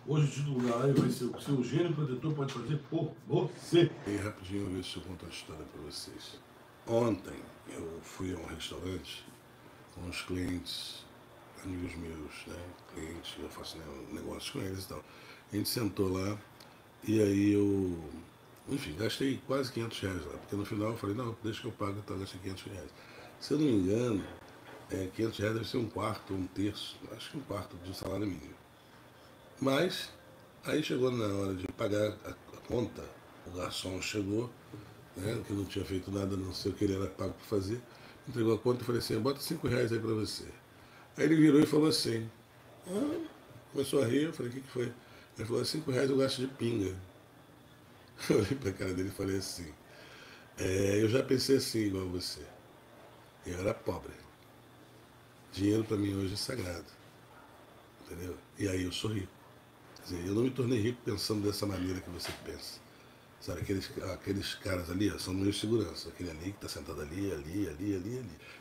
Hoje o título da live vai ser o que seu gênio protetor pode fazer por você. E rapidinho eu ver se eu conto a história para vocês. Ontem eu fui a um restaurante com uns clientes, amigos meus, né? Clientes, eu faço negócios com eles e tal. A gente sentou lá e aí eu, enfim, gastei quase 500 reais lá. Porque no final eu falei, não, deixa que eu pago, então gastei 500 reais. Se eu não me engano, 500 reais deve ser um quarto ou um terço, acho que um quarto de salário mínimo. Mas, aí chegou na hora de pagar a conta, o garçom chegou, né, que não tinha feito nada, não sei o que ele era pago para fazer, entregou a conta e falei assim, bota 5 reais aí para você. Aí ele virou e falou assim, começou a rir, eu falei, o que foi? Ele falou, 5 reais eu gasto de pinga. Eu olhei para a cara dele e falei assim, eu já pensei assim igual você. Eu era pobre. Dinheiro para mim hoje é sagrado. Entendeu? E aí eu sou rico. Quer dizer, eu não me tornei rico pensando dessa maneira que você pensa. Sabe, aqueles caras ali são meus segurança. Aquele ali que está sentado ali.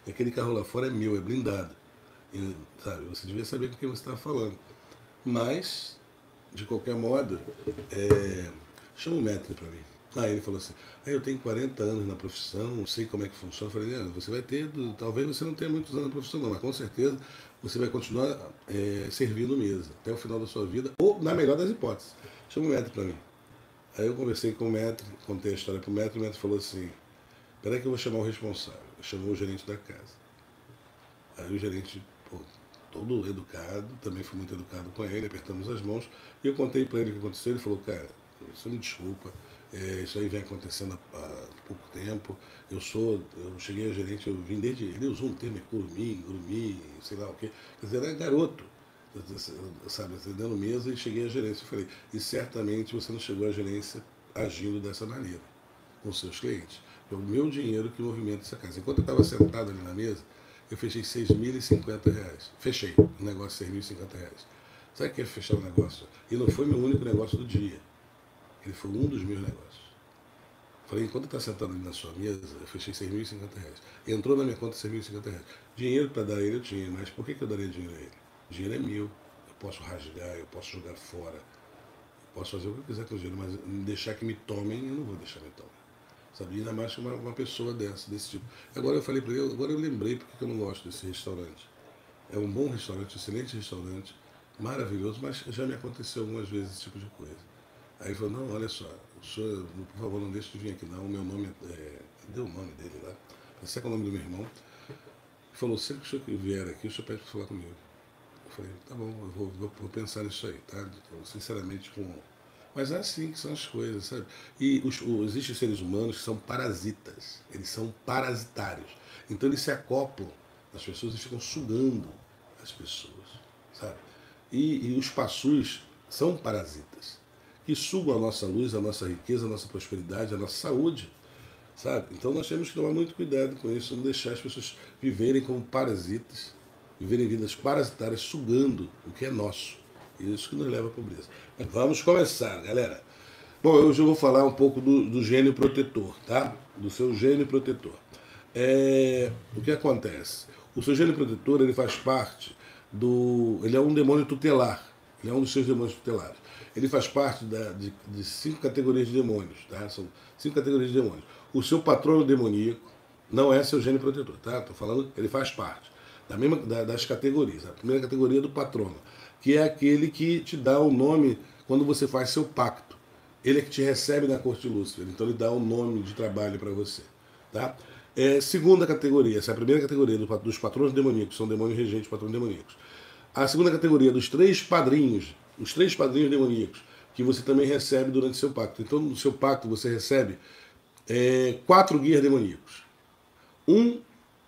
E aquele carro lá fora é meu, é blindado. E, sabe, você devia saber com quem você estava falando. Mas, de qualquer modo, chama o método para mim. Aí ele falou assim, eu tenho 40 anos na profissão, não sei como é que funciona. Eu falei, você vai ter, talvez você não tenha muitos anos na profissão não, mas com certeza você vai continuar servindo mesa até o final da sua vida, ou na melhor das hipóteses. Chama o método para mim. Aí eu conversei com o método, contei a história para o método falou assim, peraí que eu vou chamar o responsável. Chamou o gerente da casa. Aí o gerente, todo educado, também fui muito educado com ele, apertamos as mãos, e eu contei para ele o que aconteceu, ele falou, cara, você me desculpa, isso aí vem acontecendo há pouco tempo, eu cheguei a gerente, eu vim desde, ele usou um termo, curumim, sei lá o quê, quer dizer, era garoto, sabe, atendendo mesa e cheguei à gerência, eu falei, e certamente você não chegou à gerência agindo dessa maneira, com seus clientes, é o meu dinheiro que movimenta essa casa. Enquanto eu estava sentado ali na mesa, eu fechei R$6.050. Fechei o negócio de R$6.050. Sabe o que é fechar o negócio? E não foi meu único negócio do dia. Ele foi um dos meus negócios. Falei, enquanto está sentado ali na sua mesa, eu fechei R$6.050. Entrou na minha conta R$6.050. Dinheiro para dar a ele eu tinha, mas por que eu daria dinheiro a ele? O dinheiro é meu. Eu posso rasgar, eu posso jogar fora. Eu posso fazer o que eu quiser com o dinheiro, mas deixar que me tomem, eu não vou deixar me tomem. Sabe? Ainda mais que uma pessoa desse tipo. Agora eu falei para ele, agora eu lembrei porque eu não gosto desse restaurante. É um bom restaurante, excelente restaurante, maravilhoso, mas já me aconteceu algumas vezes esse tipo de coisa. Aí ele falou, não, olha só, o senhor, por favor, não deixe de vir aqui não, o meu nome deu o nome dele lá, esse é o nome do meu irmão. Ele falou, sempre que o senhor vier aqui, o senhor pede para falar comigo. Eu falei, tá bom, eu vou pensar nisso aí, tá? Então, sinceramente, mas é assim que são as coisas, sabe? E existem seres humanos que são parasitas, eles são parasitários. Então eles se acoplam as pessoas e ficam sugando as pessoas, sabe? E os passus são parasitas, que sugam a nossa luz, a nossa riqueza, a nossa prosperidade, a nossa saúde, sabe? Então nós temos que tomar muito cuidado com isso, não deixar as pessoas viverem como parasitas, viverem vidas parasitárias, sugando o que é nosso. Isso que nos leva à pobreza. Mas vamos começar, galera. Bom, hoje eu vou falar um pouco do gênio protetor, tá? Do seu gênio protetor. O que acontece? O seu gênio protetor, ele faz parte ele é um demônio tutelar. Ele é um dos seus demônios tutelares. Ele faz parte de 5 categorias de demônios, tá? São 5 categorias de demônios. O seu patrono demoníaco não é seu gênio protetor, tá? Tô falando, ele faz parte das categorias. A primeira categoria é do patrono, que é aquele que te dá o nome quando você faz seu pacto. Ele é que te recebe na corte de Lúcifer, então ele dá o nome de trabalho para você. Tá? Segunda categoria, essa é a primeira categoria dos patronos demoníacos, são demônios regentes, patronos demoníacos. A segunda categoria dos 3 padrinhos, os 3 padrinhos demoníacos, que você também recebe durante seu pacto. Então, no seu pacto você recebe 4 guias demoníacos. Um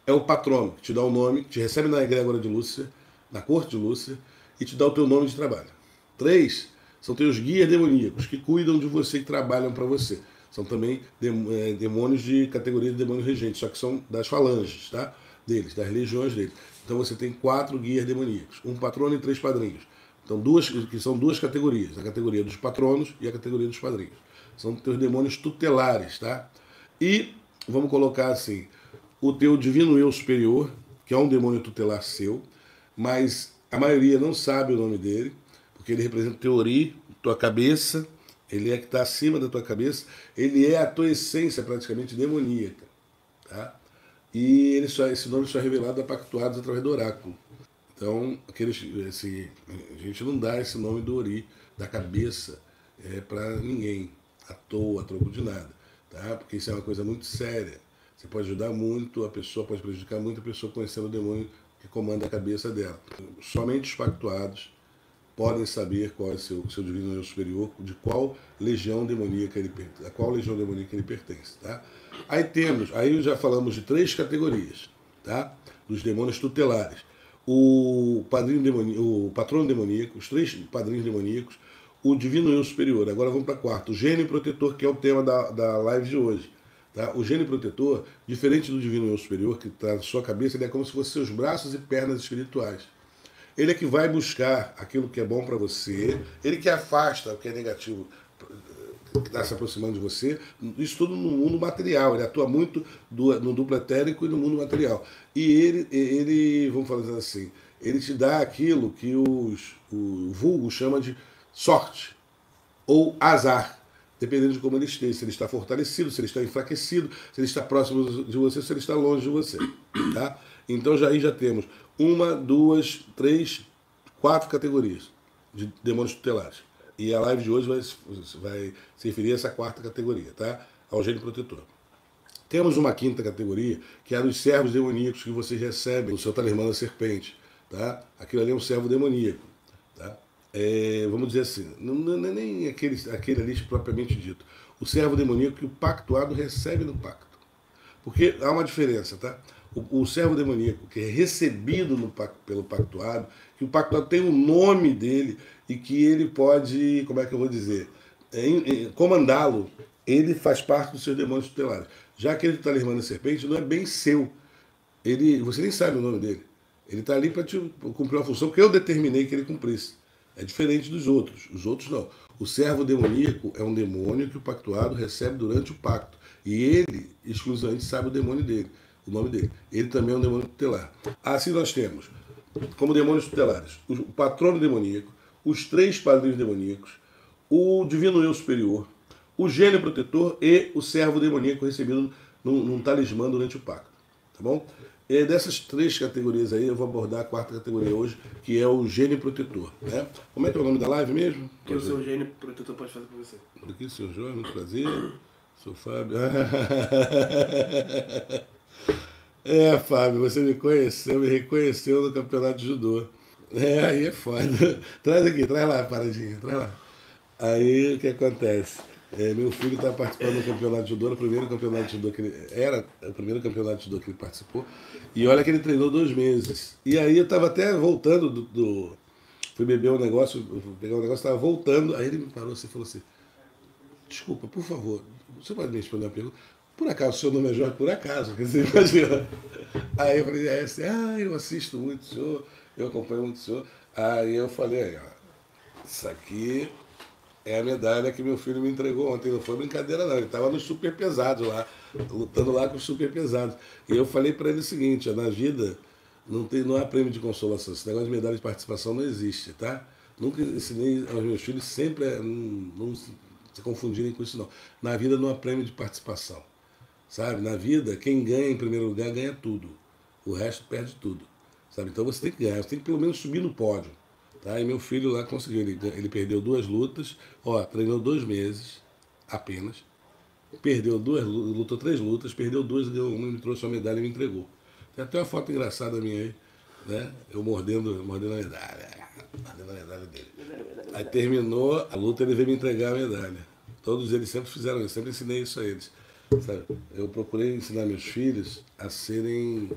é o patrono, que te dá o nome, que te recebe na egrégora de Lúcifer, na corte de Lúcifer, e te dá o teu nome de trabalho. 3 são teus guias demoníacos, que cuidam de você, que trabalham para você. São também demônios de categoria de demônio regente, só que são das falanges, tá? Deles, das legiões deles. Então você tem 4 guias demoníacos, um patrono e 3 padrinhos. Então que são 2 categorias, a categoria dos patronos e a categoria dos padrinhos. São teus demônios tutelares, tá? E vamos colocar assim, o teu divino eu superior, que é um demônio tutelar seu, mas a maioria não sabe o nome dele, porque porque ele representa o teu ori, tua cabeça, ele é que está acima da tua cabeça, ele é a tua essência praticamente demoníaca. Tá? E esse nome só é revelado a pactuados através do oráculo. Então, a gente não dá esse nome do ori, da cabeça, para ninguém, à toa, a troco de nada. Tá? Porque isso é uma coisa muito séria. Você pode ajudar muito a pessoa, pode prejudicar muito a pessoa conhecendo o demônio que comanda a cabeça dela. Somente os pactuados podem saber qual é o seu divino eu superior, de qual legião demoníaca ele pertence. Tá? Aí já falamos de 3 categorias, tá? Dos demônios tutelares. O patrono demoníaco, os 3 padrinhos demoníacos, o divino eu superior. Agora vamos para a quarta, o gênio protetor, que é o tema da live de hoje. Tá? O gênio protetor, diferente do divino eu superior, que está na sua cabeça, ele é como se fossem seus braços e pernas espirituais. Ele é que vai buscar aquilo que é bom para você, ele que afasta o que é negativo, que está se aproximando de você, isso tudo no mundo material. Ele atua muito no duplo etérico e no mundo material. E ele, vamos falar assim, ele te dá aquilo que o vulgo chama de sorte ou azar, dependendo de como ele esteja, se ele está fortalecido, se ele está enfraquecido, se ele está próximo de você, se ele está longe de você. Tá? Então aí já temos 1, 2, 3, 4 categorias de demônios tutelares. E a live de hoje vai se referir a essa 4ª categoria, tá? Ao gênio protetor. Temos uma 5ª categoria, que é a dos servos demoníacos que vocês recebem no seu talismã da serpente. Tá? Aquilo ali é um servo demoníaco. Tá? Vamos dizer assim, não é nem aquele ali propriamente dito. O servo demoníaco que o pactuado recebe no pacto. Porque há uma diferença, tá? O servo demoníaco que é recebido pelo pactuado, que o pactuado tem o nome dele e que ele pode, como é que eu vou dizer, comandá-lo, ele faz parte dos seus demônios tutelares. Já aquele talismã da serpente não é bem seu. Você nem sabe o nome dele. Ele está ali para cumprir uma função que eu determinei que ele cumprisse. É diferente dos outros. Os outros não. O servo demoníaco é um demônio que o pactuado recebe durante o pacto. E ele, exclusivamente, sabe o demônio dele, o nome dele. Ele também é um demônio tutelar. Assim nós temos, como demônios tutelares, o patrono demoníaco, os 3 padrinhos demoníacos, o divino eu superior, o gênio protetor e o servo demoníaco recebido num talismã durante o pacto. Tá bom? E dessas 3 categorias aí, eu vou abordar a 4ª categoria hoje, que é o gênio protetor. Né? Como é que é o nome da live mesmo? O que o seu gênio protetor pode fazer por você? Por aqui, senhor João, muito prazer. Sou Fábio. Fábio, você me reconheceu no campeonato de judô. Aí é foda. Traz aqui, traz lá, paradinha, traz lá. Aí o que acontece? Meu filho está participando do campeonato de judô, o primeiro campeonato de judô que ele participou. E olha que ele treinou 2 meses. E aí eu estava até voltando fui beber um negócio, pegar um negócio, estava voltando. Aí ele me parou assim e falou assim: desculpa, por favor, você pode me responder uma pergunta? Por acaso o seu nome é Jorge? Por acaso, quer dizer, imagina. Aí eu falei assim: eu assisto muito o senhor, eu acompanho muito o senhor. Aí eu falei: isso aqui é a medalha que meu filho me entregou ontem. Não foi brincadeira não, ele estava nos super pesados lá, lutando lá com os super pesados. E eu falei para ele o seguinte: na vida não há prêmio de consolação, esse negócio de medalha de participação não existe, tá? Nunca ensinei aos meus filhos sempre não se confundirem com isso não. Na vida não há prêmio de participação, sabe? Na vida, quem ganha em primeiro lugar ganha tudo, o resto perde tudo, sabe? Então você tem que ganhar, você tem que pelo menos subir no pódio. Tá? E meu filho lá conseguiu, ele perdeu 2 lutas, treinou 2 meses apenas, lutou 3 lutas, perdeu 2, deu 1, me trouxe uma medalha e me entregou. Tem até uma foto engraçada minha aí, né? Eu mordendo a medalha dele. Aí terminou a luta, ele veio me entregar a medalha. Todos eles sempre fizeram isso, sempre ensinei isso a eles. Sabe? Eu procurei ensinar meus filhos a serem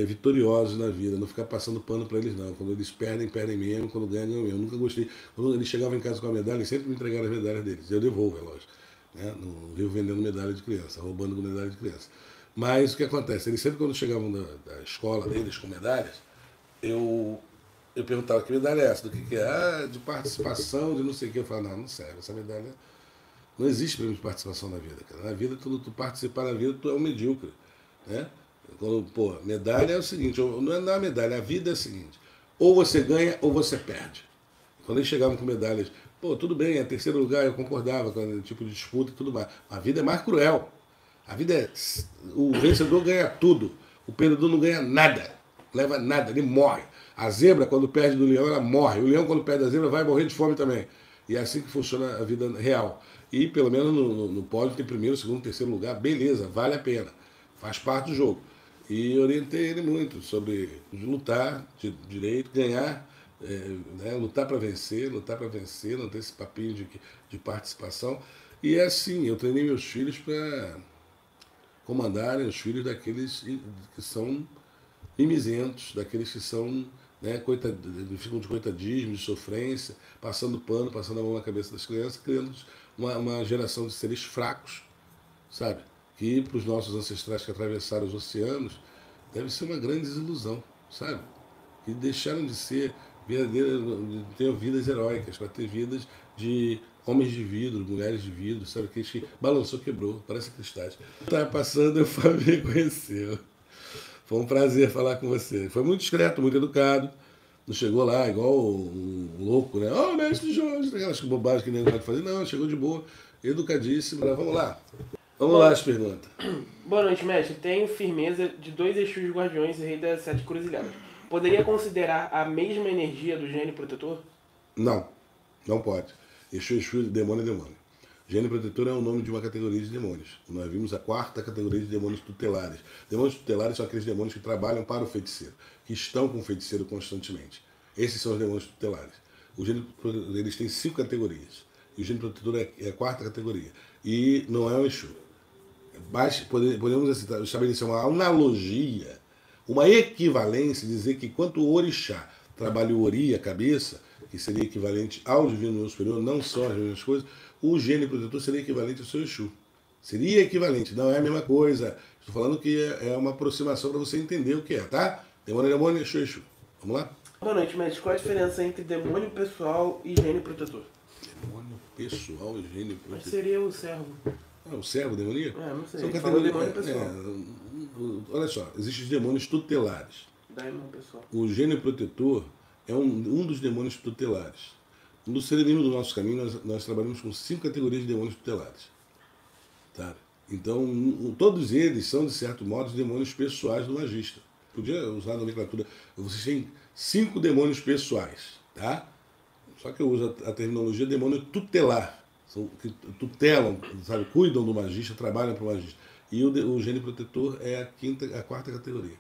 vitoriosos na vida, não ficar passando pano para eles não. Quando eles perdem mesmo, quando ganham mesmo. Eu nunca gostei. Quando eles chegavam em casa com a medalha, eles sempre me entregaram as medalhas deles. Eu devolvo, é lógico. Né? Não vivo vendendo medalha de criança, roubando medalha de criança. Mas o que acontece? Eles sempre, quando chegavam da escola deles com medalhas, eu perguntava: que medalha é essa? Do que é? De participação, de não sei o que. Eu falava: não serve, essa medalha. Não existe prêmio de participação na vida, cara. Na vida, quando tu participar na vida, tu é um medíocre. Né? Quando, medalha é o seguinte, não é medalha, a vida é o seguinte: ou você ganha ou você perde. Quando eles chegavam com medalhas, pô, tudo bem, é terceiro lugar, eu concordava com o tipo de disputa e tudo mais. A vida é mais cruel. A vida é... O vencedor ganha tudo. O perdedor não ganha nada. Leva nada, ele morre. A zebra, quando perde do leão, ela morre. O leão, quando perde da zebra, vai morrer de fome também. E é assim que funciona a vida real. E, pelo menos, no pódio tem primeiro, segundo, terceiro lugar. Beleza, vale a pena. Faz parte do jogo. E orientei ele muito sobre lutar de direito, ganhar, né, lutar para vencer, não ter esse papinho de participação. E é assim, eu treinei meus filhos para comandarem os filhos daqueles que são mimizentos, daqueles que são, né, ficam de coitadismo, de sofrência, passando pano, passando a mão na cabeça das crianças, criando uma geração de seres fracos, sabe? Que para os nossos ancestrais que atravessaram os oceanos, deve ser uma grande desilusão, sabe? Que deixaram de ser verdadeiras, de ter vidas heróicas, para ter vidas de homens de vidro, mulheres de vidro, sabe? Que balançou, quebrou, parece cristais. Estava passando, o Fábio me reconheceu. Foi um prazer falar com você. Foi muito discreto, muito educado. Não chegou lá igual um louco, né? Oh, mestre Jorge, aquelas bobagens que nem pode fazer. Não, chegou de boa, educadíssimo. Vamos lá. Vamos lá as perguntas. Boa noite, mestre. Tenho firmeza de 2 Exus guardiões e rei das 7 cruzilhadas. Poderia considerar a mesma energia do gênio protetor? Não, não pode. Exu, demônio é demônio. Gênio protetor é o nome de uma categoria de demônios. Nós vimos a 4ª categoria de demônios tutelares. Demônios tutelares são aqueles demônios que trabalham para o feiticeiro, que estão com o feiticeiro constantemente. Esses são os demônios tutelares. O gênio protetor, eles têm 5 categorias. E o gênio protetor é a 4ª categoria. E não é um Exu. Mas podemos estabelecer uma analogia, uma equivalência, dizer que enquanto o orixá trabalha o ori, a cabeça, que seria equivalente ao divino superior, não são as mesmas coisas, o gênio protetor seria equivalente ao seu Exu. Seria equivalente, não é a mesma coisa. Estou falando que é uma aproximação para você entender o que é, tá? Demônio, Exu, Exu. Vamos lá? Boa noite, mestre. Qual a diferença entre demônio pessoal e gênio protetor? Demônio pessoal e gênio protetor. Mas seria o servo. O servo demoníaco? Não sei. São Falou categorias. demônio pessoal. Olha só, existem os demônios tutelares. Daimon pessoal. O gênio protetor é um dos demônios tutelares. No Serenismo do Nosso Caminho, nós trabalhamos com 5 categorias de demônios tutelares. Tá? Então, todos eles são, de certo modo, os demônios pessoais do magista. Podia usar a nomenclatura. Vocês têm 5 demônios pessoais. Tá? Só que eu uso a terminologia demônio tutelar. São, que tutelam, sabe, cuidam do magista, trabalham para o magista. E o gênio protetor é a 4ª categoria.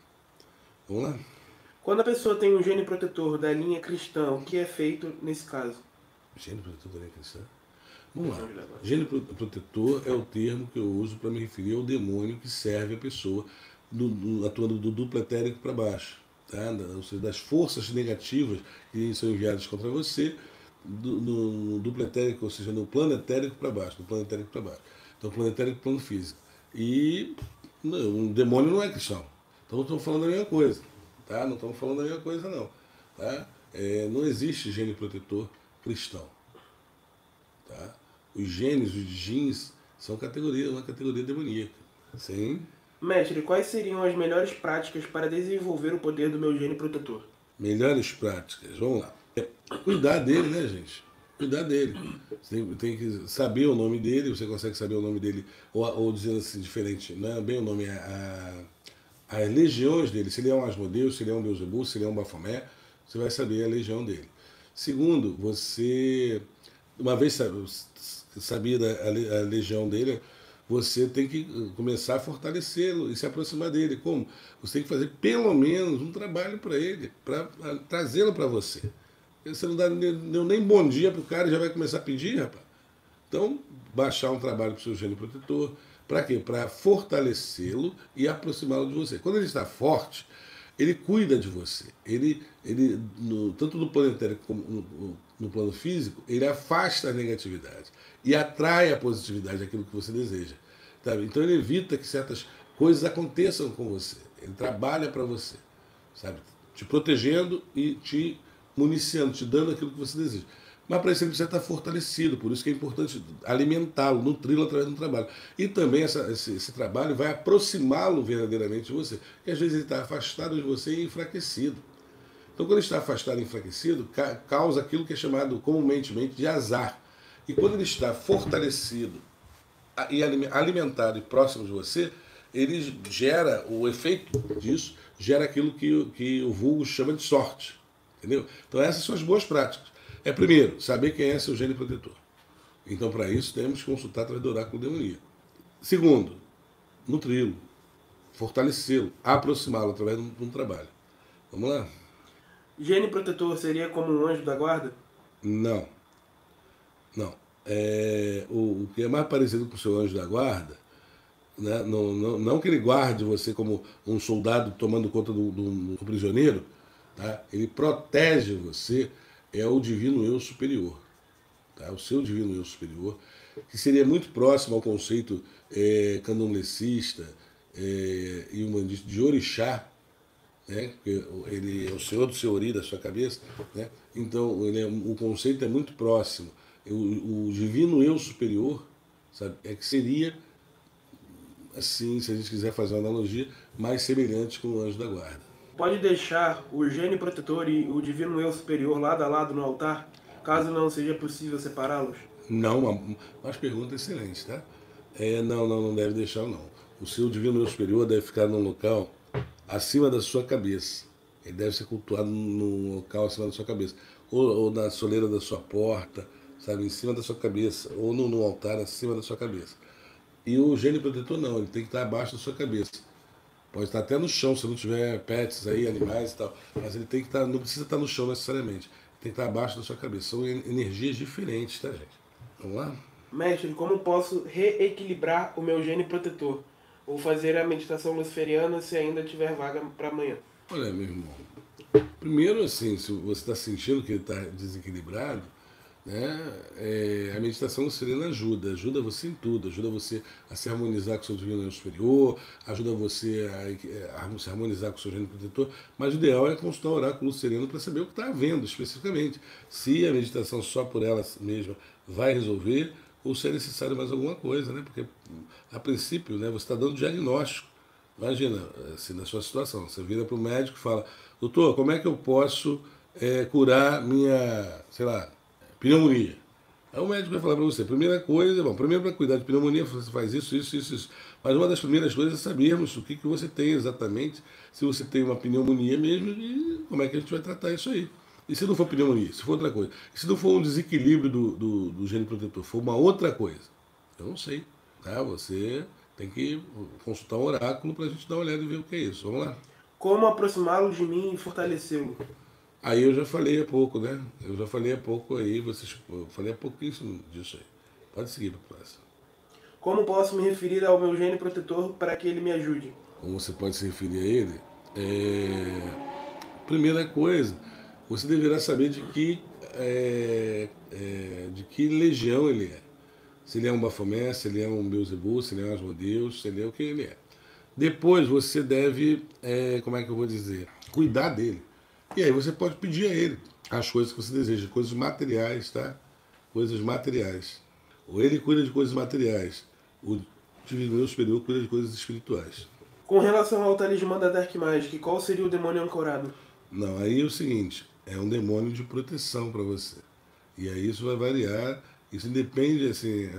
Vamos lá? Quando a pessoa tem um gênio protetor da linha cristã, o que é feito nesse caso? Gênio protetor da linha cristã? Vamos lá. Gênio protetor é o termo que eu uso para me referir ao demônio que serve a pessoa, atuando do duplo etérico para baixo. Tá? Ou seja, das forças negativas que são enviadas contra você, no duplo etérico, ou seja, no plano etérico para baixo, do plano etérico para baixo. Então, plano etérico e plano físico. E um demônio não é cristão. Então, não estamos falando a mesma coisa. Tá? Não estamos falando a mesma coisa, não. Tá? Não existe gênio protetor cristão. Tá? Os gênios, os djinns, são uma categoria demoníaca. Sim? Mestre, quais seriam as melhores práticas para desenvolver o poder do meu gênio protetor? Melhores práticas, vamos lá. Cuidar dele, né, gente? Cuidar dele. Você tem que saber o nome dele, você consegue saber o nome dele, ou dizendo assim, diferente, não é bem o nome, as legiões dele. Se ele é um Asmodeus, se ele é um Beelzebub, se ele é um Bafomé, você vai saber a legião dele. Segundo, você, uma vez sabida a legião dele, você tem que começar a fortalecê-lo e se aproximar dele. Como? Você tem que fazer pelo menos um trabalho para ele, para trazê-lo para você. Você não deu nem bom dia para o cara e já vai começar a pedir, rapaz. Então, baixar um trabalho para o seu gênio protetor. Para quê? Para fortalecê-lo e aproximá-lo de você. Quando ele está forte, ele cuida de você. Tanto no plano etérico como no plano físico, ele afasta a negatividade e atrai a positividade, aquilo que você deseja. Sabe? Então ele evita que certas coisas aconteçam com você. Ele trabalha para você, sabe? Te protegendo e te municiando, te dando aquilo que você deseja. Mas para isso ele precisa estar fortalecido, por isso que é importante alimentá-lo, nutri-lo através do trabalho. E também esse trabalho vai aproximá-lo verdadeiramente de você, porque às vezes ele está afastado de você e enfraquecido. Então, quando ele está afastado e enfraquecido, causa aquilo que é chamado comumente de azar. E quando ele está fortalecido e alimentado e próximo de você, ele gera, o efeito disso, gera aquilo que o vulgo chama de sorte. Entendeu? Então essas são as boas práticas. Primeiro, saber quem é seu gene protetor. Então, para isso, temos que consultar através do oráculo demoníaco. Segundo, nutri-lo, fortalecê-lo, aproximá-lo através de um trabalho. Vamos lá? Gene protetor seria como um anjo da guarda? Não. Não. O que é mais parecido com o seu anjo da guarda, né? Não que ele guarde você como um soldado tomando conta do prisioneiro, tá? Ele protege você, é o divino eu superior. Tá? O seu divino eu superior, que seria muito próximo ao conceito candomblessista e humanista de orixá, né? Ele é o senhor do senhori da sua cabeça, né? Então o conceito é muito próximo. O divino eu superior, sabe, que seria, assim, se a gente quiser fazer uma analogia, mais semelhante com o anjo da guarda. Pode deixar o gene protetor e o divino eu superior lado a lado no altar, caso não seja possível separá-los? Não, mas pergunta excelente, tá? Não deve deixar, não. O seu divino eu superior deve ficar num local acima da sua cabeça. Ele deve ser cultuado num local acima da sua cabeça. Ou na soleira da sua porta, sabe, em cima da sua cabeça. Ou no altar acima da sua cabeça. E o gene protetor não, ele tem que estar abaixo da sua cabeça. Pode estar até no chão, se não tiver pets aí, animais e tal. Mas ele tem que estar, não precisa estar no chão necessariamente. Tem que estar abaixo da sua cabeça. São energias diferentes, tá, gente? Vamos lá? Mestre, como posso reequilibrar o meu gene protetor? Ou fazer a meditação luciferiana se ainda tiver vaga para amanhã? Olha, meu irmão. Primeiro, assim, se você está sentindo que ele está desequilibrado, né, a meditação luciferiana ajuda você em tudo, ajuda você a se harmonizar com o seu divino eu superior, ajuda você a se harmonizar com o seu gênio protetor, mas o ideal é consultar o oráculo luciferiano para saber o que está havendo especificamente, se a meditação só por ela mesma vai resolver ou se é necessário mais alguma coisa, né? Porque a princípio, né, você está dando diagnóstico. Imagina, assim, na sua situação, você vira para o médico e fala: doutor, como é que eu posso curar minha, sei lá, pneumonia? Aí o médico vai falar para você: primeira coisa, bom, primeiro para cuidar de pneumonia você faz isso. Mas uma das primeiras coisas é sabermos o que você tem exatamente, se você tem uma pneumonia mesmo, e como é que a gente vai tratar isso aí. E se não for pneumonia, se for outra coisa? E se não for um desequilíbrio do gene protetor, for uma outra coisa? Eu não sei. Tá? Você tem que consultar um oráculo para a gente dar uma olhada e ver o que é isso. Vamos lá? Como aproximá-lo de mim e fortalecê-lo? Aí eu já falei há pouco, né? Eu falei há pouquíssimo disso aí. Pode seguir para a próxima. Como posso me referir ao meu gene protetor para que ele me ajude? Como você pode se referir a ele? Primeira coisa, você deverá saber de que legião ele é. Se ele é um Bafomé, se ele é um Beuzebu, se ele é um Asmodeus, se ele é o que ele é. Depois você deve, como é que eu vou dizer, cuidar dele. E aí você pode pedir a ele as coisas que você deseja, coisas materiais, tá? Coisas materiais. Ou ele cuida de coisas materiais, o divino superior cuida de coisas espirituais. Com relação ao talismã da Dark Magic, qual seria o demônio ancorado? Não, aí é o seguinte, é um demônio de proteção para você. E aí isso vai variar, isso depende, assim,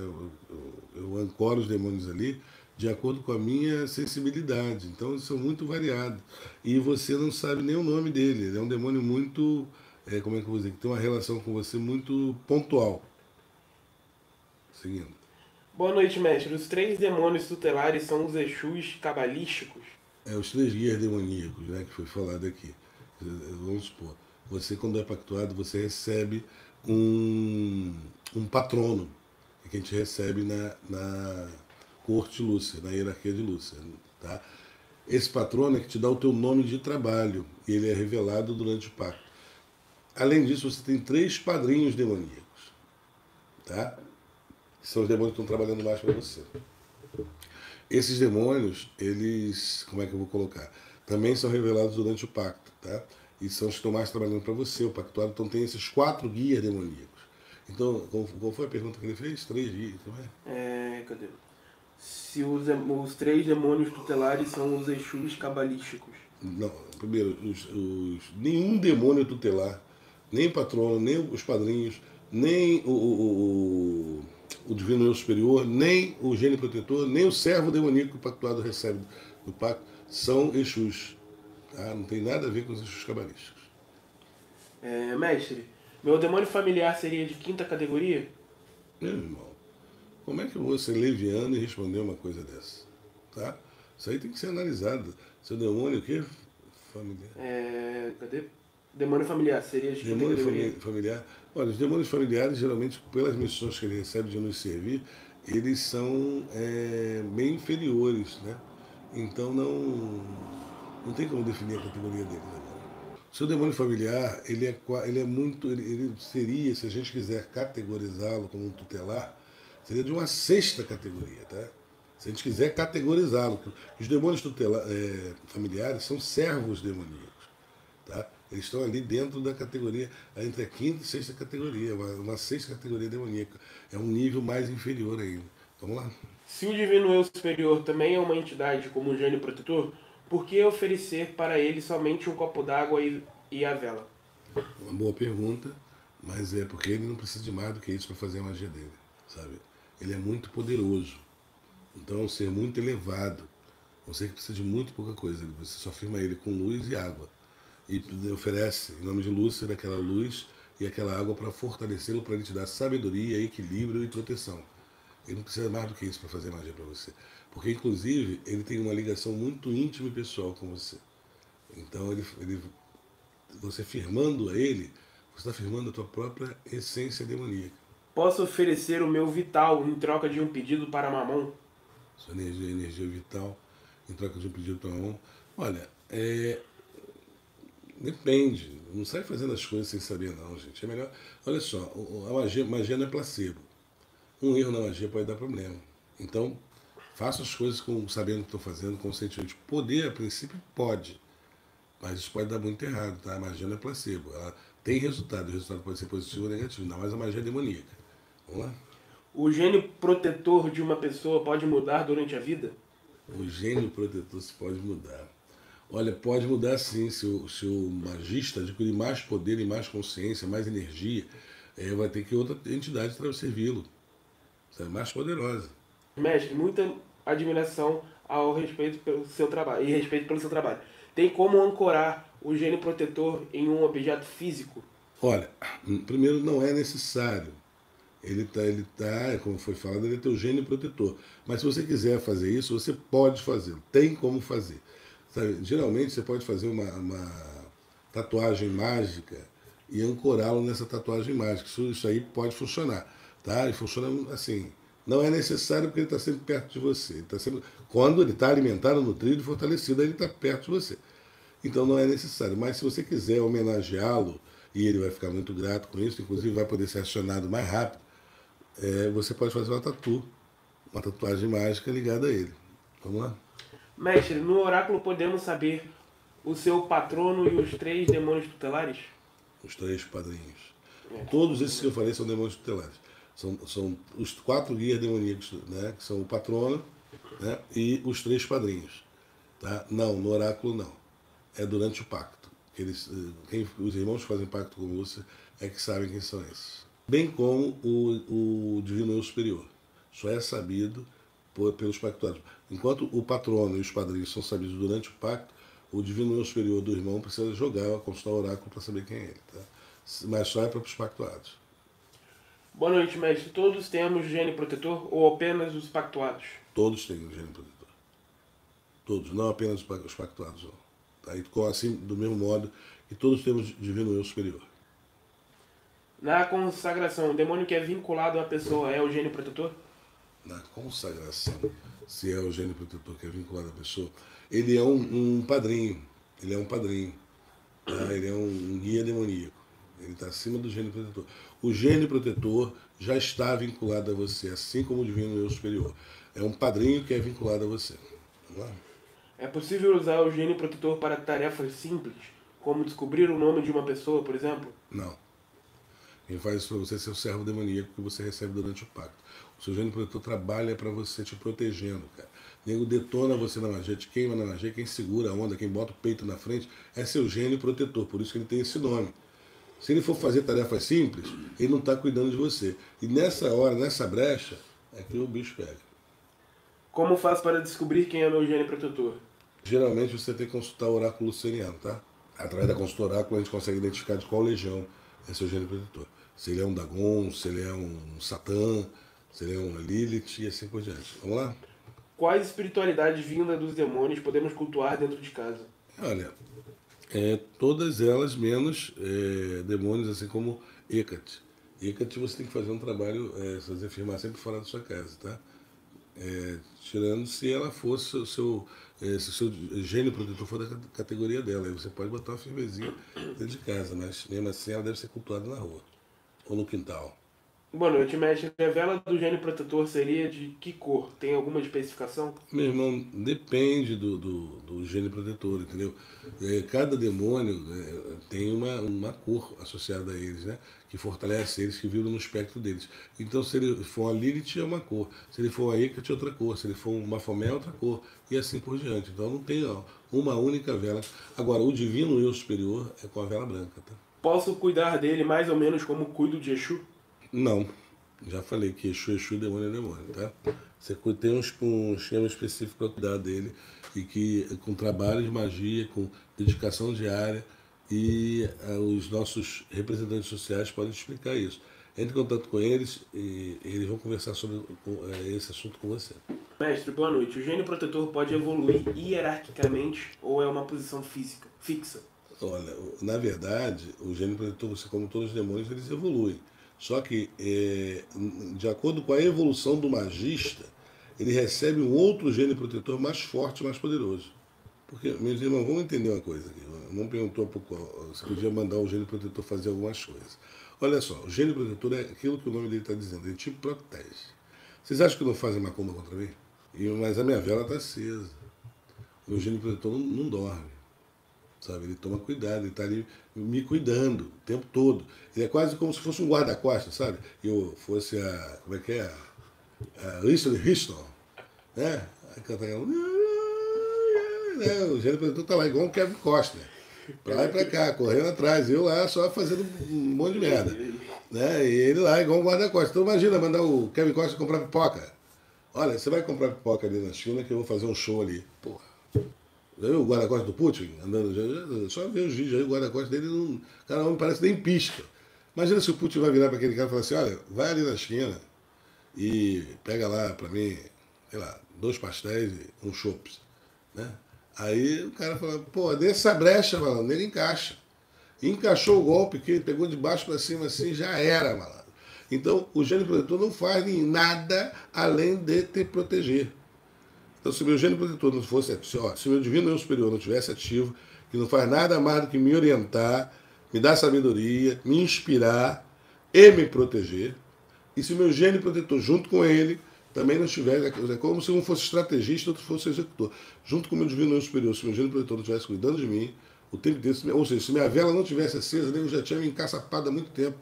eu ancoro os demônios ali de acordo com a minha sensibilidade. Então eles são muito variados. E você não sabe nem o nome dele. Ele é um demônio muito, como é que eu vou dizer, que tem uma relação com você muito pontual. Seguindo. Boa noite, mestre. Os 3 demônios tutelares são os Exus cabalísticos? Os 3 guias demoníacos, né, que foi falado aqui. Vamos supor, você quando é pactuado, você recebe um patrono, que a gente recebe na corte Lúcia, na hierarquia de Lúcia. Tá? Esse patrono é que te dá o teu nome de trabalho, e ele é revelado durante o pacto. Além disso, você tem 3 padrinhos demoníacos. Tá? Que são os demônios que estão trabalhando mais para você. Esses demônios, eles, como é que eu vou colocar? Também são revelados durante o pacto, tá? E são os que estão mais trabalhando para você, o pactuado. Então tem esses 4 guias demoníacos. Então, qual foi a pergunta que ele fez? 3 guias, não é? Cadê? Se os 3 demônios tutelares são os Exus cabalísticos. Não, primeiro, nenhum demônio tutelar, nem o patrono, nem os padrinhos, nem o divino eu superior, nem o gênio protetor, nem o servo demoníaco que o pactuado recebe do pacto, são Exus. Tá? Não tem nada a ver com os Exus cabalísticos. Mestre, meu demônio familiar seria de 5ª categoria? Meu irmão, como é que eu vou ser leviano e responder uma coisa dessa? Tá? Isso aí tem que ser analisado. Seu demônio o quê? Familiar. Cadê? Demônio familiar seria de 5ª Demônio categoria? familiar. Olha, os demônios familiares, geralmente, pelas missões que ele recebe de nos servir, eles são bem inferiores, né? Então não tem como definir a categoria deles agora. O seu demônio familiar, ele é muito. Ele seria, se a gente quiser categorizá-lo como um tutelar, seria de uma 6ª categoria, tá? Se a gente quiser categorizá-lo. Os demônios familiares são servos demoníacos, tá? Eles estão ali dentro da categoria, entre a 5ª e 6ª categoria, uma 6ª categoria demoníaca. É um nível mais inferior ainda. Vamos lá. Se o divino eu superior também é uma entidade como um gênio protetor, por que oferecer para ele somente um copo d'água e a vela? Uma boa pergunta, mas é porque ele não precisa de mais do que isso para fazer a magia dele, sabe? Ele é muito poderoso, então é um ser muito elevado, um ser que precisa de muito pouca coisa. Você só firma ele com luz e água e oferece, em nome de Lúcifer, aquela luz e aquela água para fortalecê-lo, para ele te dar sabedoria, equilíbrio e proteção. Ele não precisa mais do que isso para fazer magia para você. Porque, inclusive, ele tem uma ligação muito íntima e pessoal com você. Então, você firmando a ele, você está firmando a tua própria essência demoníaca. Posso oferecer o meu vital em troca de um pedido para Mamon? Sua energia vital, em troca de um pedido para Mamon. Olha, depende. Não sai fazendo as coisas sem saber, não, gente. É melhor. Olha só, a magia não é placebo. Um erro na magia pode dar problema. Então, faça as coisas sabendo o que estou fazendo, conscientemente. Poder, a princípio, pode. Mas isso pode dar muito errado, tá? A magia não é placebo. Ela tem resultado. O resultado pode ser positivo ou negativo. Ainda mais a magia demoníaca. Vamos lá? O gênio protetor de uma pessoa pode mudar durante a vida? O gênio protetor se pode mudar. Olha, pode mudar sim. Se o magista adquirir mais poder e mais consciência, mais energia, vai ter que outra entidade para servi-lo. Você é mais poderosa. Mestre, muita admiração ao respeito pelo seu trabalho e respeito pelo seu trabalho. Tem como ancorar o gênio protetor em um objeto físico? Olha, primeiro não é necessário. Ele tá, como foi falado, ele é teu gênio protetor. Mas se você quiser fazer isso, você pode fazer. Tem como fazer. Sabe? Geralmente você pode fazer uma tatuagem mágica e ancorá-lo nessa tatuagem mágica. Isso aí pode funcionar. Tá? E funciona assim. Não é necessário porque ele está sempre perto de você. Quando ele está alimentado, nutrido e fortalecido, aí ele está perto de você. Então não é necessário. Mas se você quiser homenageá-lo, e ele vai ficar muito grato com isso, inclusive vai poder ser acionado mais rápido, você pode fazer uma tatuagem mágica ligada a ele. Vamos lá? Mestre, no oráculo podemos saber o seu patrono e os 3 demônios tutelares? Os 3 padrinhos. Todos esses que eu falei são demônios tutelares. São os 4 guias demoníacos, né, que são o patrono, né, e os 3 padrinhos. Tá? Não, no oráculo não. É durante o pacto. Os irmãos que fazem pacto com você é que sabem quem são esses. Bem como o divino eu superior. Só é sabido pelos pactuados. Enquanto o patrono e os padrinhos são sabidos durante o pacto, o divino eu superior do irmão precisa consultar o oráculo para saber quem é ele. Tá? Mas só é para os pactuados. Boa noite, mestre. Todos temos gênio protetor ou apenas os pactuados? Todos têm o gênio protetor. Todos, não apenas os pactuados. Não. Tá? E assim, do mesmo modo que todos temos divino eu superior. Na consagração, o demônio que é vinculado à pessoa é o gênio protetor? Na consagração, se é o gênio protetor que é vinculado à pessoa, ele é um padrinho. Ele é um padrinho. Tá? Ele é um guia demoníaco. Ele está acima do gênio protetor. O gênio protetor já está vinculado a você, assim como o divino eu superior. É um padrinho que é vinculado a você. Vamos lá? É possível usar o gênio protetor para tarefas simples, como descobrir o nome de uma pessoa, por exemplo? Não. Quem faz isso para você é seu servo demoníaco que você recebe durante o pacto. O seu gênio protetor trabalha para você, te protegendo, cara. O nego detona você na magia, te queima na magia, quem segura a onda, quem bota o peito na frente é seu gênio protetor, por isso que ele tem esse nome. Se ele for fazer tarefas simples, ele não está cuidando de você. E nessa hora, nessa brecha, é que o bicho pega. Como faço para descobrir quem é meu gênio protetor? Geralmente você tem que consultar o oráculo luceniano, tá? Através da consulta oráculo a gente consegue identificar de qual legião é seu gênio protetor. Se ele é um Dagon, se ele é um Satã, se ele é uma Lilith e assim por diante. Vamos lá? Quais espiritualidades vindas dos demônios podemos cultuar dentro de casa? Olha, todas elas menos demônios, assim como Hecate. Hecate você tem que fazer um trabalho, fazer firmar sempre fora da sua casa, tá? Tirando se ela fosse se o seu gênio protetor for da categoria dela. Aí você pode botar uma firmezinha dentro de casa, mas mesmo assim ela deve ser cultuada na rua ou no quintal. Boa noite, mestre. A vela do gênio protetor seria de que cor? Tem alguma especificação? Meu irmão, depende do gênio protetor, entendeu? Cada demônio tem uma cor associada a eles, né? Que fortalece eles, que vibra no espectro deles. Então, se ele for uma Lilith, é uma cor. Se ele for uma Hecate, é outra cor. Se ele for uma Baphomet, é outra cor. E assim por diante. Então, não tem uma única vela. Agora, o divino eu superior é com a vela branca, tá? Posso cuidar dele mais ou menos como cuido de Exu? Não. Já falei que Exu, demônio é demônio, tá? Você tem um esquema específico para cuidar dele e que com trabalho de magia, com dedicação diária e os nossos representantes sociais podem explicar isso. Entre em contato com eles e eles vão conversar sobre esse assunto com você. Mestre, boa noite. O gênio protetor pode evoluir hierarquicamente ou é uma posição física, fixa? Olha, na verdade, o gênio protetor, você como todos os demônios, eles evoluem. Só que, de acordo com a evolução do magista, ele recebe um outro gênio protetor mais forte, mais poderoso. Porque, meus irmãos, vamos entender uma coisa aqui. Não perguntou há pouco, você podia mandar o gênio protetor fazer algumas coisas. Olha só, o gênio protetor é aquilo que o nome dele está dizendo, ele te protege. Vocês acham que não fazem macumba contra mim? Mas a minha vela está acesa. O gênio protetor não dorme. Sabe? Ele toma cuidado, ele está ali me cuidando o tempo todo. Ele é quase como se fosse um guarda-costas, sabe? Eu fosse como é que é? A Richard Houston, né? Aí canta aquela... O gênio protetor está lá igual um Kevin Costner. Pra lá e pra cá, correndo atrás. Eu lá só fazendo um monte de merda. Né? E ele lá igual um guarda-costas. Então imagina mandar o Kevin Costner comprar pipoca. Olha, você vai comprar pipoca ali na China que eu vou fazer um show ali. Porra. Já viu o guarda-costas do Putin andando? Só ver os vídeos aí, o guarda-costas dele não. Cara, não parece nem pisca. Imagina se o Putin vai virar para aquele cara e falar assim: olha, vai ali na esquina e pega lá para mim, sei lá, 2 pastéis e um chopps. Né? Aí o cara fala: pô, nessa brecha, malandro, ele encaixa. Encaixou o golpe, que ele pegou de baixo para cima assim, já era, malandro. Então, o gênio protetor não faz nada além de te proteger. Então, se o meu gênio protetor não fosse ativo, se o meu divino eu superior não tivesse ativo, que não faz nada mais do que me orientar, me dar sabedoria, me inspirar e me proteger, e se o meu gênio protetor, junto com ele, também não estivesse, é como se um fosse estrategista e outro fosse executor, junto com o meu divino eu superior, se o meu gênio protetor não estivesse cuidando de mim, o tempo inteiro, ou seja, se minha vela não tivesse acesa, eu já tinha me encaçapado há muito tempo,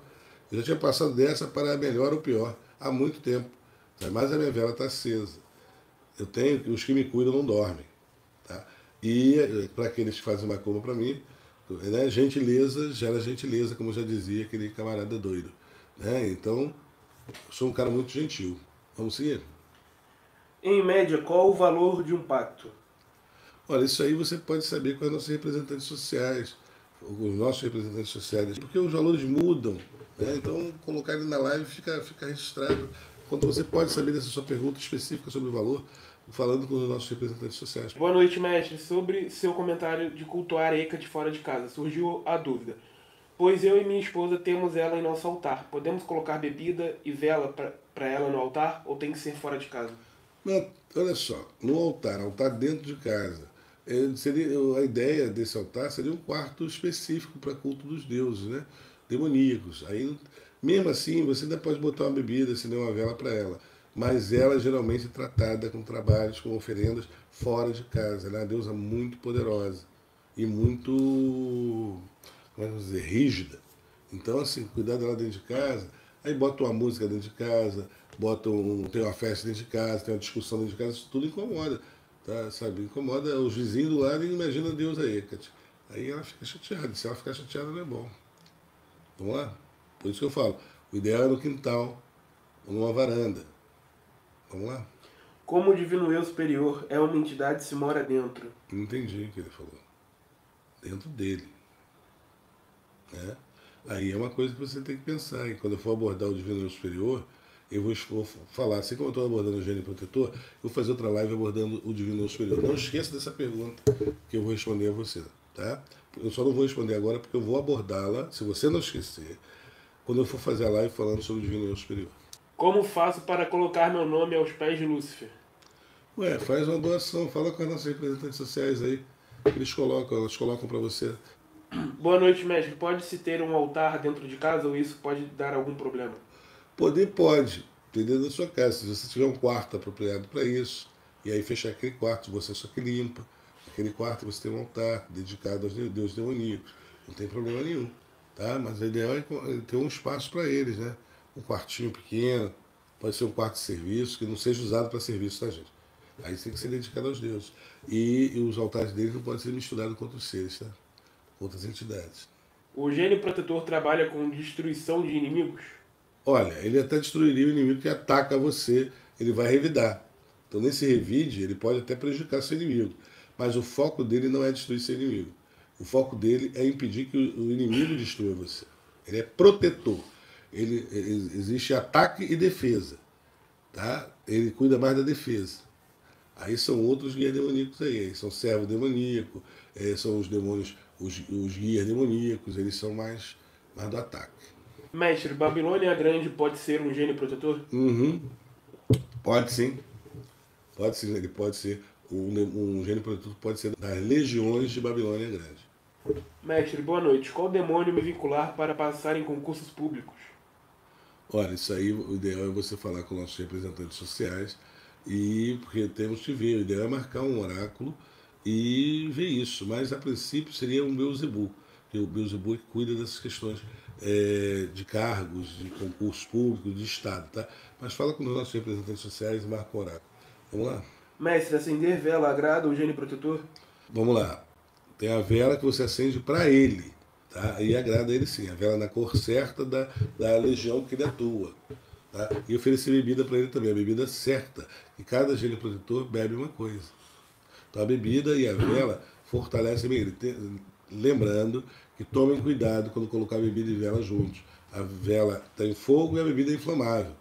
eu já tinha passado dessa para melhor ou pior, há muito tempo, mas a minha vela está acesa. Eu tenho que os que me cuidam não dormem. Tá? E para aqueles que fazem macumba para mim, né, gentileza gera gentileza, como já dizia aquele camarada doido. Né? Então, eu sou um cara muito gentil. Vamos seguir? Em média, qual o valor de um pacto? Olha, isso aí você pode saber com os nossos representantes sociais, os nossos representantes sociais, porque os valores mudam. Né? Então, colocar ele na live fica registrado. Quando você pode saber dessa sua pergunta específica sobre o valor, falando com os nossos representantes sociais. Boa noite, mestre. Sobre seu comentário de cultuar Hecate fora de casa, surgiu a dúvida. Pois eu e minha esposa temos ela em nosso altar. Podemos colocar bebida e vela para ela no altar ou tem que ser fora de casa? Não, olha só, no altar dentro de casa, a ideia desse altar seria um quarto específico para culto dos deuses, né? Demoníacos. Aí, mesmo assim, você ainda pode botar uma bebida, acender uma vela para ela. Mas ela geralmente é tratada com trabalhos, com oferendas fora de casa. Ela é uma deusa muito poderosa e muito, como é que dizer, rígida. Então, assim, cuidar dela dentro de casa, aí bota uma música dentro de casa, tem uma festa dentro de casa, tem uma discussão dentro de casa, isso tudo incomoda, tá? Sabe? Incomoda os vizinhos do lado e imagina Deus aí, Cat. Aí ela fica chateada, se ela ficar chateada não é bom. Vamos lá? Por isso que eu falo, o ideal é no quintal, ou numa varanda. Vamos lá? Como o divino eu superior é uma entidade se mora dentro? Não entendi o que ele falou. Dentro dele. Né? Aí é uma coisa que você tem que pensar. E quando eu for abordar o divino eu superior, eu vou falar, assim como eu estou abordando o gênio protetor, eu vou fazer outra live abordando o divino eu superior. Não esqueça dessa pergunta que eu vou responder a você. Tá? Eu só não vou responder agora porque eu vou abordá-la, se você não esquecer, quando eu for fazer a live falando sobre o divino eu superior. Como faço para colocar meu nome aos pés de Lúcifer? Ué, faz uma doação, fala com as nossas representantes sociais aí, que elas colocam para você. Boa noite, mestre. Pode-se ter um altar dentro de casa ou isso pode dar algum problema? Poder pode, dentro da sua casa. Se você tiver um quarto apropriado para isso, e aí fechar aquele quarto, você só que limpa. Aquele quarto você tem um altar dedicado aos deuses demoníacos. Não tem problema nenhum. Tá? Mas o ideal é ter um espaço para eles, né? Um quartinho pequeno, pode ser um quarto de serviço, que não seja usado para serviço, tá, gente? Aí tem que ser dedicado aos deuses. E os altares deles não podem ser misturados com outros seres, tá? Outras entidades. O gênio protetor trabalha com destruição de inimigos? Olha, ele até destruiria o inimigo que ataca você, ele vai revidar. Então, nesse revide, ele pode até prejudicar seu inimigo. Mas o foco dele não é destruir seu inimigo. O foco dele é impedir que o inimigo destrua você. Ele é protetor. Existe ataque e defesa. Tá? Ele cuida mais da defesa. Aí são outros guias demoníacos aí são servo demoníaco, são os demônios, os guias demoníacos, eles são mais do ataque. Mestre, Babilônia Grande pode ser um gênio protetor? Uhum. Pode sim. Pode sim, ele pode ser. Um gênio protetor pode ser das legiões de Babilônia Grande. Mestre, boa noite. Qual demônio me vincular para passar em concursos públicos? Olha, isso aí, o ideal é você falar com nossos representantes sociais, porque temos que ver, o ideal é marcar um oráculo e ver isso, mas a princípio seria um Beelzebub, que o Beelzebub que cuida dessas questões de cargos, de concursos públicos, de Estado, tá? Mas fala com os nossos representantes sociais e marca um oráculo. Vamos lá? Mestre, acender vela agrada o gênio protetor? Vamos lá. Tem a vela que você acende para ele, tá? E agrada ele sim. A vela na cor certa da legião que ele atua. Tá? E oferecer bebida para ele também, a bebida certa. E cada gênio protetor bebe uma coisa. Então a bebida e a vela fortalecem bem ele. Lembrando que tomem cuidado quando colocar bebida e vela juntos. A vela tem fogo e a bebida é inflamável.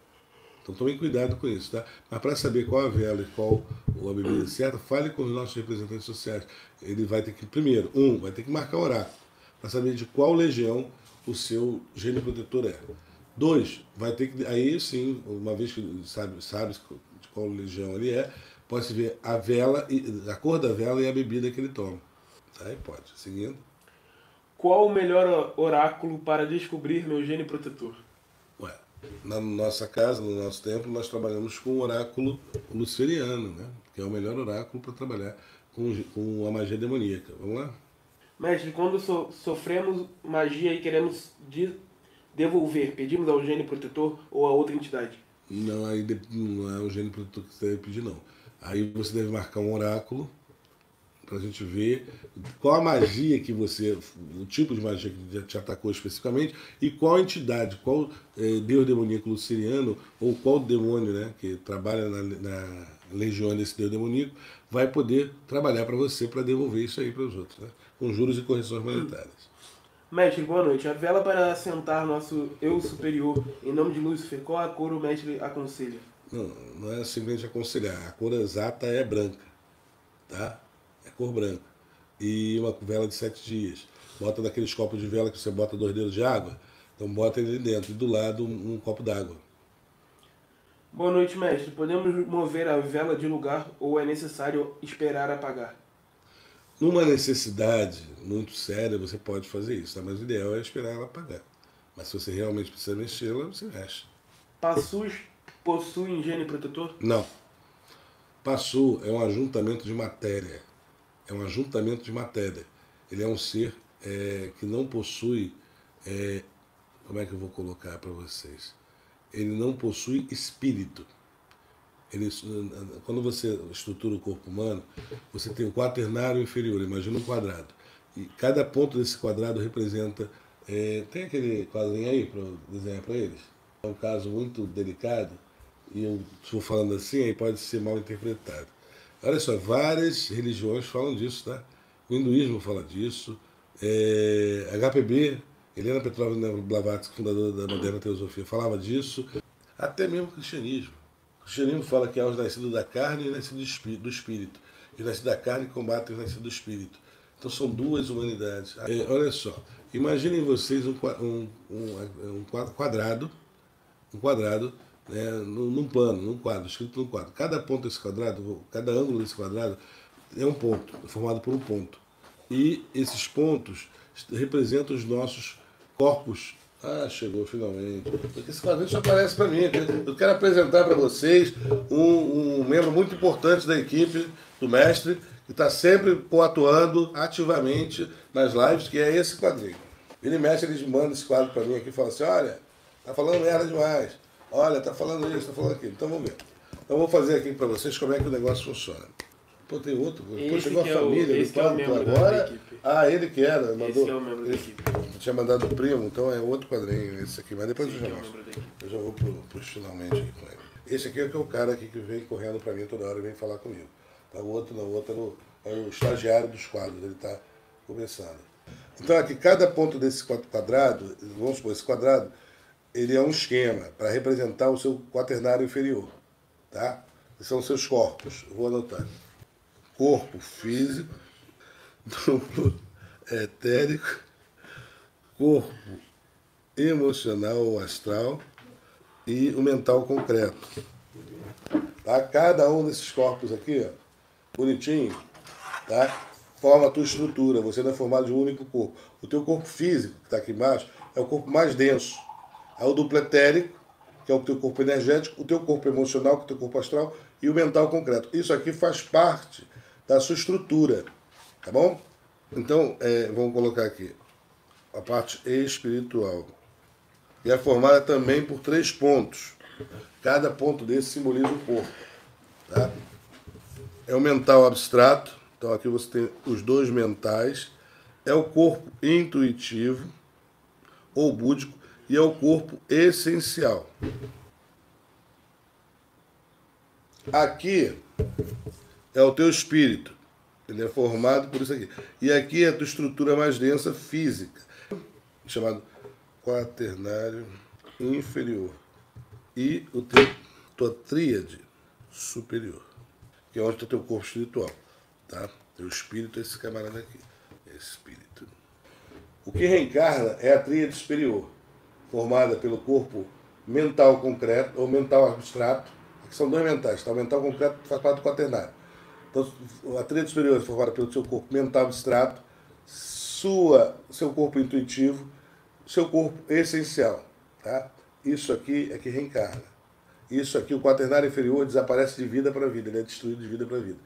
Então tomem cuidado com isso, tá? Mas para saber qual a vela e qual a bebida certa, fale com os nossos representantes sociais. Ele vai ter que, primeiro, vai ter que marcar o oráculo, para saber de qual legião o seu gênio protetor é. 2, vai ter que, aí sim, uma vez que sabe de qual legião ele é, pode-se ver a vela, a cor da vela e a bebida que ele toma. Aí pode, seguindo. Qual o melhor oráculo para descobrir meu gênio protetor? Ué, na nossa casa, no nosso templo, nós trabalhamos com o oráculo luciferiano, né? Que é o melhor oráculo para trabalhar com a magia demoníaca. Vamos lá? Mestre, quando sofremos magia e queremos devolver, pedimos ao gênio protetor ou a outra entidade? Não, aí não é o gênio protetor que você deve pedir, não. Aí você deve marcar um oráculo para a gente ver qual a magia que o tipo de magia que te atacou especificamente e qual entidade, qual deus demoníaco luciferiano ou qual demônio, né, que trabalha na legião desse deus demoníaco vai poder trabalhar para você para devolver isso aí para os outros, né, com juros e correções monetárias. Mestre, boa noite. A vela para assentar nosso eu superior em nome de Lúcifer, qual a cor o mestre aconselha? Não é simplesmente aconselhar, a cor exata é branca, tá? É cor branca. E uma vela de 7 dias. Bota naqueles copos de vela que você bota 2 dedos de água, então bota ele dentro. E do lado um copo d'água. Boa noite, mestre. Podemos mover a vela de lugar ou é necessário esperar apagar? Numa necessidade muito séria, você pode fazer isso, tá? Mas o ideal é esperar ela apagar. Mas se você realmente precisa mexê-la, você mexe. Passus possuem gênio protetor? Não. Passu é um ajuntamento de matéria. É um ajuntamento de matéria. Ele é um ser que não possui como é que eu vou colocar para vocês? Ele não possui espírito. Quando você estrutura o corpo humano, você tem o quaternário inferior, imagina um quadrado. E cada ponto desse quadrado representa... tem aquele quadrinho aí para desenhar para eles? É um caso muito delicado, e eu estou falando assim, aí pode ser mal interpretado. Olha só, várias religiões falam disso, tá? O hinduísmo fala disso, HPB, Helena Petrovna Blavatsky, fundadora da moderna teosofia, falava disso, até mesmo o cristianismo. O cristianismo fala que há os nascidos da carne e os nascidos do espírito. E os nascidos da carne combatem os nascidos do espírito. Então são duas humanidades. Olha só, imaginem vocês um quadrado, né, num plano, num quadro, escrito num quadro. Cada ponto desse quadrado, cada ângulo desse quadrado é um ponto, é formado por um ponto. E esses pontos representam os nossos corpos. Ah, chegou finalmente. Porque esse quadrinho só aparece para mim. Eu quero apresentar para vocês um membro muito importante da equipe do mestre, que está sempre atuando ativamente nas lives, que é esse quadrinho. Ele mexe, ele manda esse quadro para mim aqui e fala assim, olha, tá falando merda demais. Olha, tá falando isso, tá falando aquilo. Então vamos ver. Então eu vou fazer aqui para vocês como é que o negócio funciona. Pô, tem outro. Pô, chegou a família do quadro agora. Ah, ele que era. Mandou, esse é o membro da equipe. Tinha mandado o primo, então é outro quadrinho esse aqui. Mas depois eu já mostro. Eu já vou pro finalmente aqui com ele. Esse aqui é o cara aqui que vem correndo para mim toda hora e vem falar comigo. Tá, o outro é o estagiário dos quadros. Ele está começando. Então aqui, cada ponto desse quadrado, vamos supor, esse quadrado, ele é um esquema para representar o seu quaternário inferior, tá? Que são os seus corpos. Eu vou anotar. Corpo físico, duplo etérico, corpo emocional ou astral e o mental concreto. Tá? Cada um desses corpos aqui, ó, bonitinho, tá? Forma a tua estrutura. Você não é formado de um único corpo. O teu corpo físico, que está aqui embaixo, é o corpo mais denso. É o duplo etérico, que é o teu corpo energético, o teu corpo emocional, que é o teu corpo astral, e o mental concreto. Isso aqui faz parte da sua estrutura, tá bom? Então, vamos colocar aqui a parte espiritual. E é formada também por 3 pontos. Cada ponto desse simboliza um corpo, tá? É o mental abstrato. Então aqui você tem os 2 mentais. É o corpo intuitivo ou búdico. E é o corpo essencial. Aqui é o teu espírito. Ele é formado por isso aqui. E aqui é a tua estrutura mais densa física, chamado quaternário inferior. E tua tríade superior, que é onde está o teu corpo espiritual. Tá? Teu espírito é esse camarada aqui. Espírito. O que reencarna é a tríade superior, formada pelo corpo mental concreto ou mental abstrato, que são 2 mentais. Tá? O mental concreto faz parte do quaternário. Então, a tríade superior é formada pelo seu corpo mental abstrato, seu corpo intuitivo, seu corpo essencial. Tá? Isso aqui é que reencarna. Isso aqui, o quaternário inferior, desaparece de vida para vida, ele é destruído de vida para vida.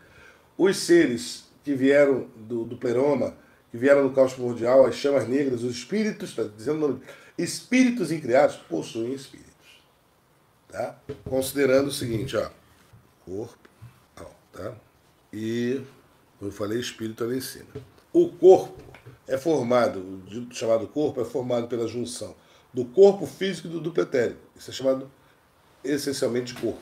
Os seres que vieram do pleroma, que vieram do caos primordial, as chamas negras, os espíritos, está dizendo o nome, espíritos incriados, possuem espíritos. Tá? Considerando o seguinte, ó, corpo, tá? E, como eu falei, espírito ali em cima. O corpo é formado, chamado corpo, é formado pela junção do corpo físico e do duplo etérico. Isso é chamado essencialmente corpo.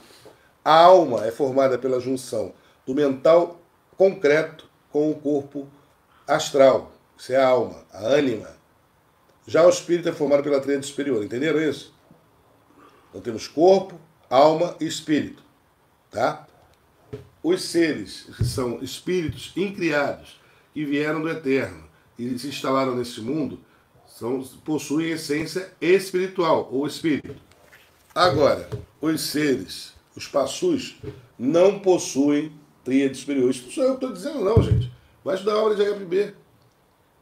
A alma é formada pela junção do mental concreto com o corpo astral. Isso é a alma, a ânima. Já o espírito é formado pela tríade superior. Entenderam isso? Então temos corpo, alma e espírito. Tá? Os seres que são espíritos incriados, que vieram do eterno e se instalaram nesse mundo, possuem essência espiritual, ou espírito. Agora, os seres, os passus, não possuem tríade superior. Isso não sou eu que estou dizendo não, gente. Vai estudar a obra de HPB.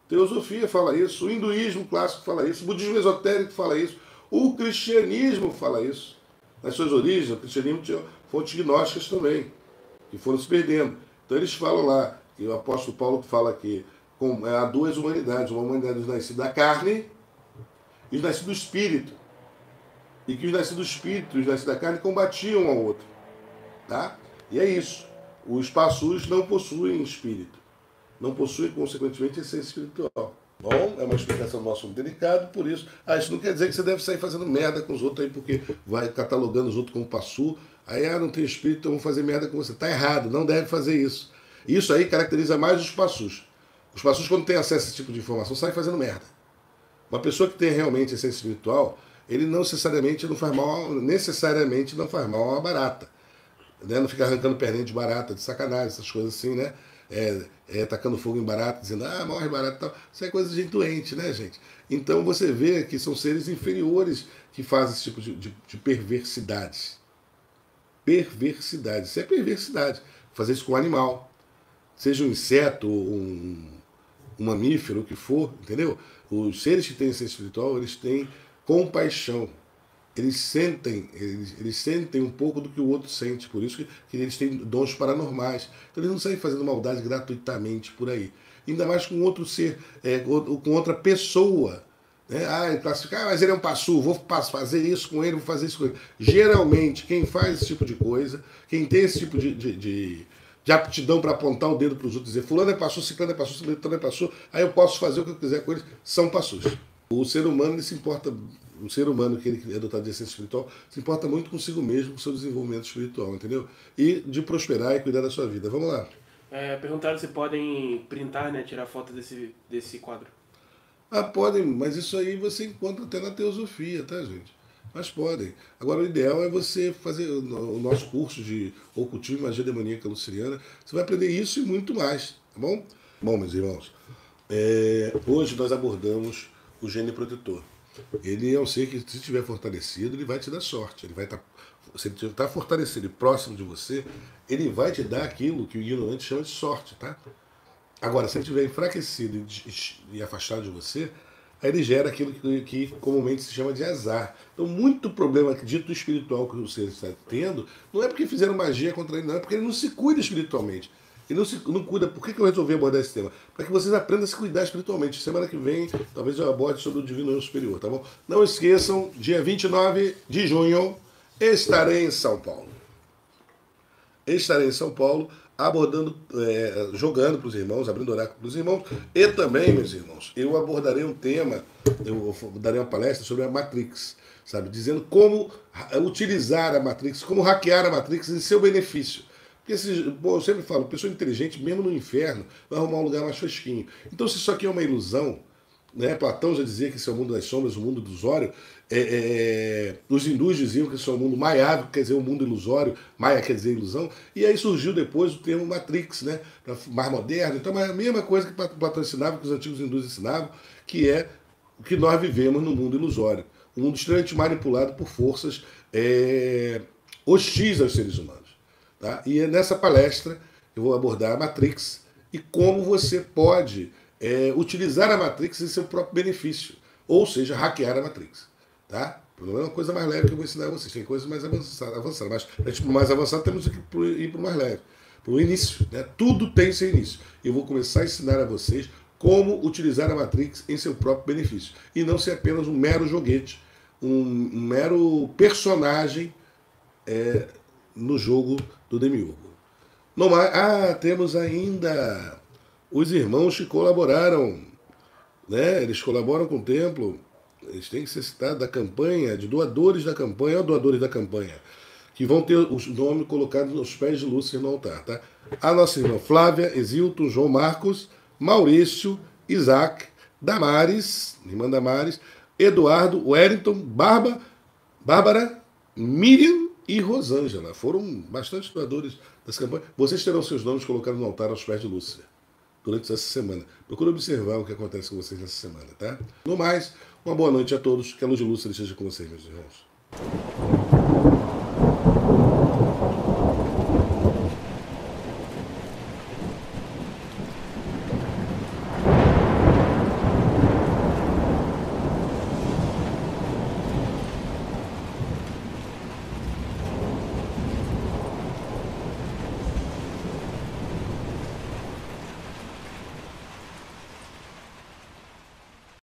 Teosofia fala isso, o hinduísmo clássico fala isso, o budismo esotérico fala isso, o cristianismo fala isso. Nas suas origens, o cristianismo tinha fontes gnósticas também, que foram se perdendo. Então eles falam lá, e o apóstolo Paulo fala que há 2 humanidades, uma humanidade nascida da carne e os nascidos do Espírito. E que os nascidos do Espírito e os nascidos da carne combatiam um ao outro. Tá? E é isso. Os passus não possuem espírito. Não possuem, consequentemente, essência espiritual. Bom, é uma explicação do nosso delicado, por isso. Isso não quer dizer que você deve sair fazendo merda com os outros aí, porque vai catalogando os outros como passu. Aí, não tem espírito, então vão fazer merda com você. Tá errado, não deve fazer isso. Isso aí caracteriza mais os passus. Os passus, quando têm acesso a esse tipo de informação, saem fazendo merda. Uma pessoa que tem realmente essência espiritual, ele não necessariamente não faz mal a uma barata. Né? Não fica arrancando perninha de barata, de sacanagem, essas coisas assim, né? Tacando fogo em barata, dizendo, morre barata e tal. Isso é coisa de gente doente, né, gente? Então você vê que são seres inferiores que fazem esse tipo de perversidades. Perversidade. Isso é perversidade. Fazer isso com um animal. Seja um inseto, um mamífero, o que for, entendeu? Os seres que têm essência espiritual, eles têm compaixão. Eles sentem um pouco do que o outro sente, por isso que eles têm dons paranormais. Então eles não saem fazendo maldade gratuitamente por aí. Ainda mais com outro ser, com outra pessoa. Né? Classificar, mas ele é um passu, vou fazer isso com ele, vou fazer isso com ele. Geralmente, quem faz esse tipo de coisa, quem tem esse tipo de aptidão para apontar o dedo para os outros e dizer fulano é passu, ciclano é passu, ciclano é passu, aí eu posso fazer o que eu quiser com eles, são passus. O ser humano, ele se importa, o ser humano que ele é dotado de essência espiritual, se importa muito consigo mesmo, com o seu desenvolvimento espiritual, entendeu? E de prosperar e cuidar da sua vida. Vamos lá. Perguntaram se podem printar, né, tirar foto desse quadro. Podem, mas isso aí você encontra até na teosofia, tá, gente? Mas podem. Agora, o ideal é você fazer o nosso curso de ocultismo, magia demoníaca luciliana. Você vai aprender isso e muito mais, tá bom? Bom, meus irmãos, hoje nós abordamos o gene protetor. Ele é um ser que, se estiver fortalecido, ele vai te dar sorte. Ele vai se ele está fortalecido e próximo de você, ele vai te dar aquilo que o ignorante chama de sorte, tá? Agora, se ele estiver enfraquecido e afastado de você, aí ele gera aquilo que comumente se chama de azar. Então, muito problema dito espiritual que o ser está tendo, não é porque fizeram magia contra ele, não, é porque ele não se cuida espiritualmente. Ele não cuida. Por que eu resolvi abordar esse tema? Para que vocês aprendam a se cuidar espiritualmente. Semana que vem, talvez eu aborde sobre o Divino Eu Superior, tá bom? Não esqueçam, dia 29 de junho, estarei em São Paulo. Estarei em São Paulo, abordando, jogando para os irmãos, abrindo oráculo para os irmãos. E também, meus irmãos, eu abordarei um tema, eu darei uma palestra sobre a Matrix, sabe? Dizendo como utilizar a Matrix, como hackear a Matrix em seu benefício. Porque eu sempre falo, pessoa inteligente, mesmo no inferno, vai arrumar um lugar mais fresquinho. Então, se isso aqui é uma ilusão, né? Platão já dizia que esse é o mundo das sombras, o mundo ilusório. Os hindus diziam que esse é o mundo maiávico, quer dizer, o mundo ilusório, Maia quer dizer ilusão. E aí surgiu depois o termo Matrix, né? Mais moderno. Então, é a mesma coisa que Platão ensinava, que os antigos hindus ensinavam, que é o que nós vivemos no mundo ilusório. Um mundo extremamente manipulado por forças hostis aos seres humanos. Tá? E nessa palestra eu vou abordar a Matrix e como você pode utilizar a Matrix em seu próprio benefício, ou seja, hackear a Matrix. Tá? Não é uma coisa mais leve que eu vou ensinar a vocês, tem coisas mais avançadas, mas para ir mais avançado temos que ir para o mais leve, para o início. Né? Tudo tem seu início. Eu vou começar a ensinar a vocês como utilizar a Matrix em seu próprio benefício, e não ser apenas um mero joguete, um mero personagem no jogo do Demiurgo. Não mais, temos ainda os irmãos que colaboraram, né? Eles colaboram com o templo, eles têm que ser citados da campanha, de doadores da campanha, doadores da campanha, que vão ter os nomes colocados aos pés de Lúcia no altar, tá? A nossa irmã Flávia, Exilton, João Marcos, Maurício, Isaac, Damares, irmã Damares, Eduardo, Wellington, Bárbara, Miriam e Rosângela. Foram bastante doadores dessa campanha. Vocês terão seus nomes colocados no altar aos pés de Lúcia durante essa semana. Procure observar o que acontece com vocês nessa semana, tá? No mais, uma boa noite a todos. Que a luz de Lúcia esteja com vocês, meus irmãos.